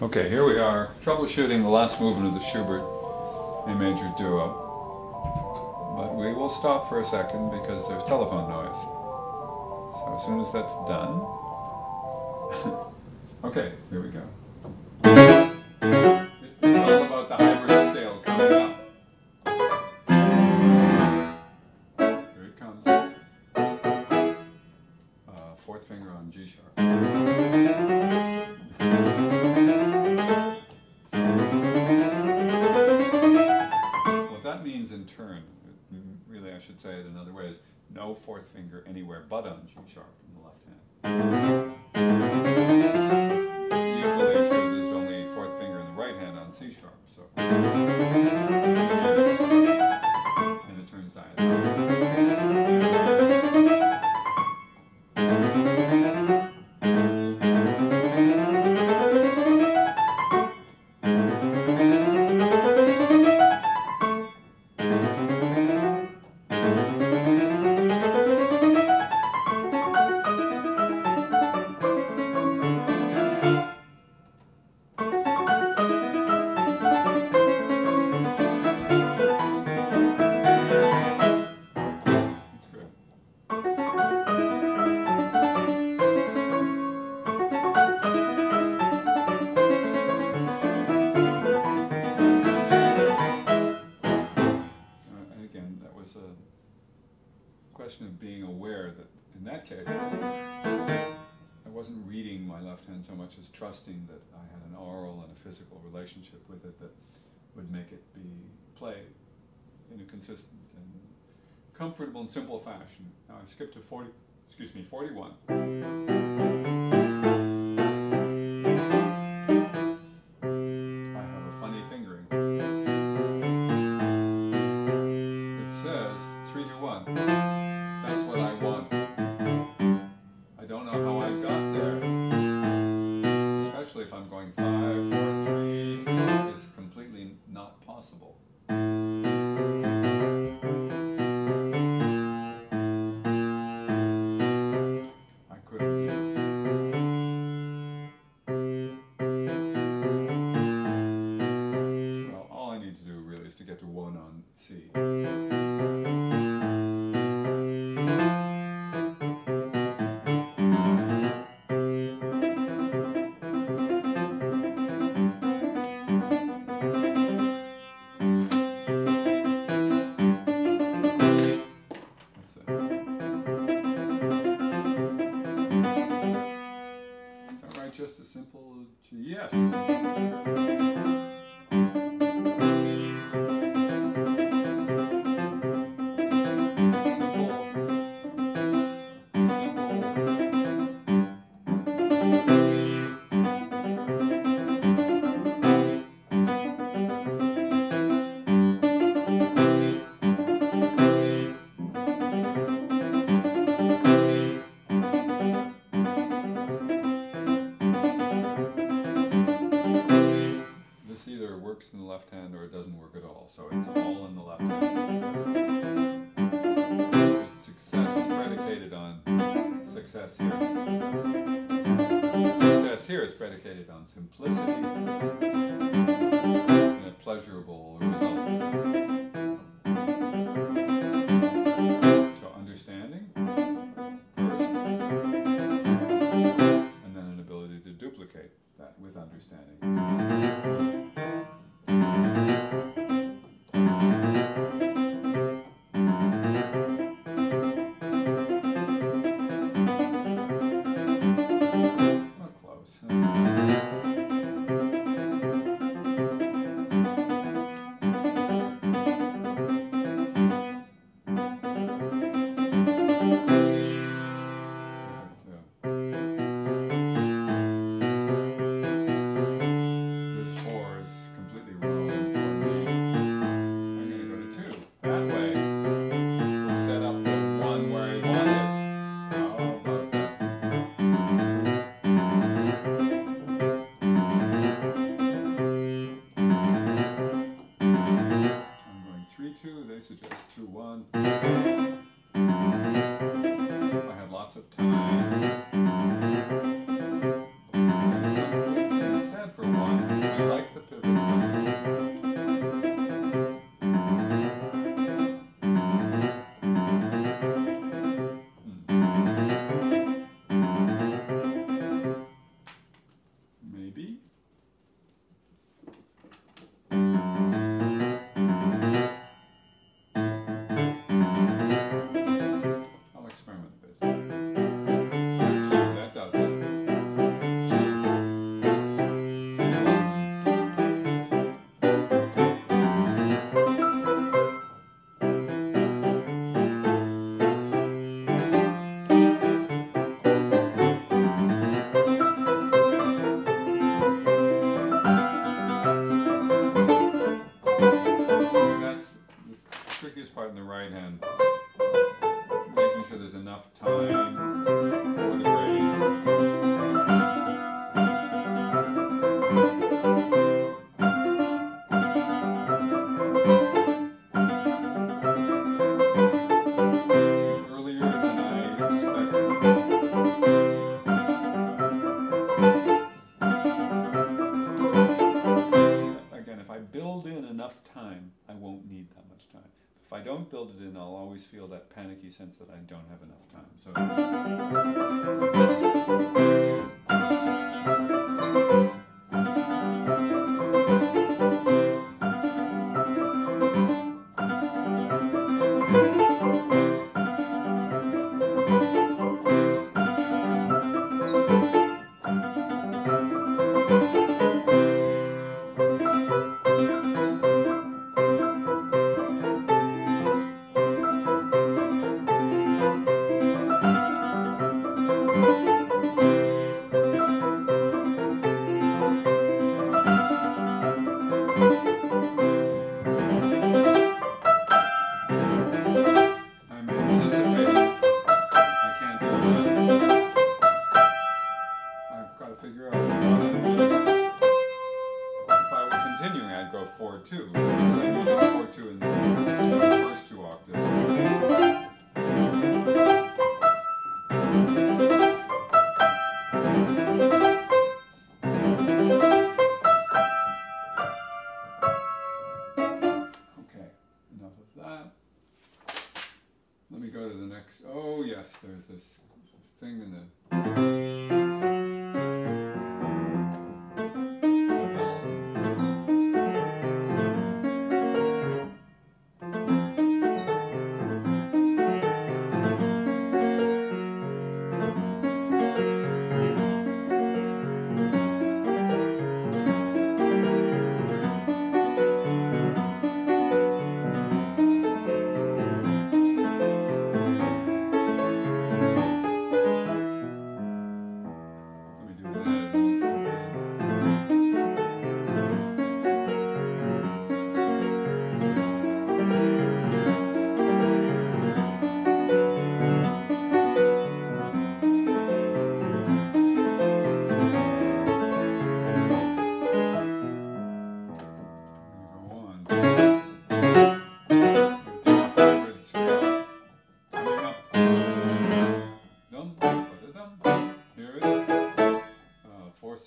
Okay, here we are, troubleshooting the last movement of the Schubert A major duo. But we will stop for a second because there's telephone noise. So as soon as that's done, okay, here we go. It's all about the hybrid scale coming up. Here it comes. Fourth finger on G sharp. What that means in turn, really I should say it another way, is no fourth finger anywhere but on G sharp in the left hand. It's equally true, there's only fourth finger in the right hand on C sharp. So, and it turns diatonic. Question of being aware that in that case I wasn't reading my left hand so much as trusting that I had an aural and a physical relationship with it that would make it be played in a consistent and comfortable and simple fashion. Now I skip to 41. I have a funny fingering. It says 3-2-1. That's what I want. I don't know how I got there, especially if I'm going 5-4-3 is completely not possible. I couldn't. Well, all I need to do really is to get to 1 on C. Just a simple yes. Either works in the left hand or it doesn't work at all, so it's all in the left hand. Success is predicated on success here. Success here is predicated on simplicity and a pleasurable result. So understanding first, and then an ability to duplicate that with understanding. This 4 I like the pivot thing. Maybe. I'll experiment a bit. That does it. Trickiest part in the right hand, making sure there's enough time for the raise. Earlier than I expected. Again, if I build in enough time, I won't need that much time. If I don't build it in, I'll always feel that panicky sense that I don't have enough time. Figure out if I were continuing, I'd go 4-2. I'm using 4-2 in the first two octaves. Okay, enough of that. Let me go to the next. Oh yes, there's this thing in the.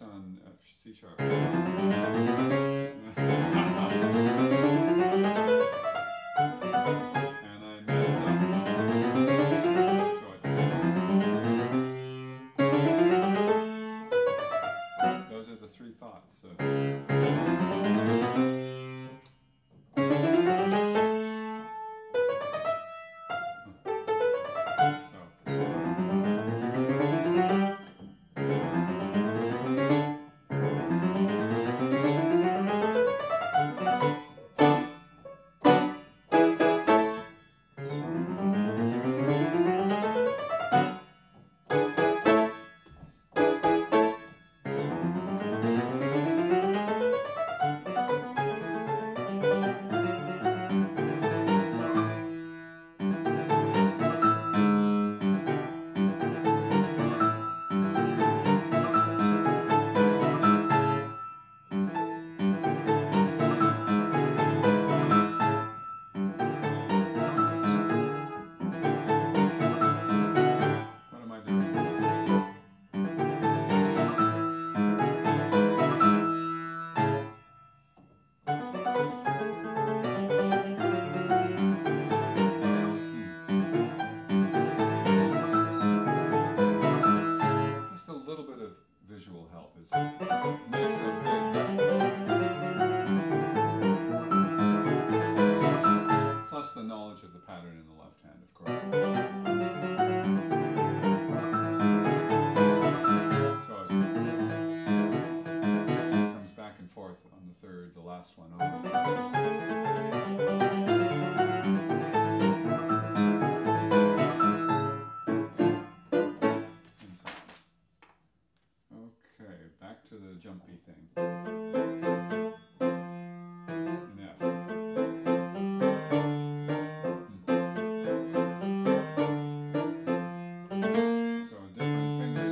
On C sharp. And I messed up. Those are the three thoughts. makes a big difference. Plus the knowledge of the pattern in the left hand, of course. So it comes back and forth on the third, the last one. Okay, back to the jumpy thing. In F. So a different finger.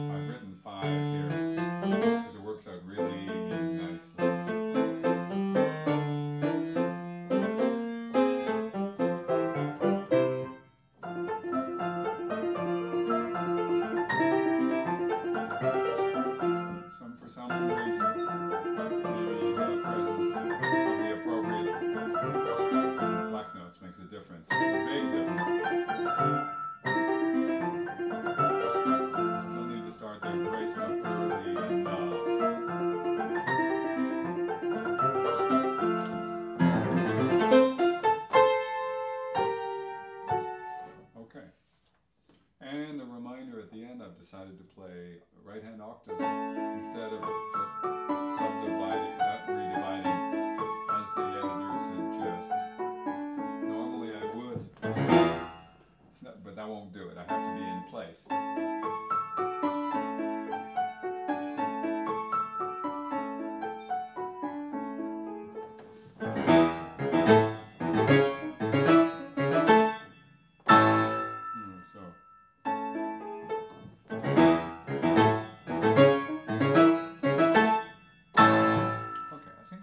I've written 5 here because it works out really nicely. For some reason, maybe the presence of the appropriate black notes makes a difference, a big difference. I still need to start the grace note early enough. Okay. And a reminder at the end, I've decided to play right hand octaves instead of subdividing, redividing as the editor suggests. Normally I would, but that won't do it. I have to be in place.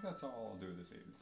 That's all I'll do this evening.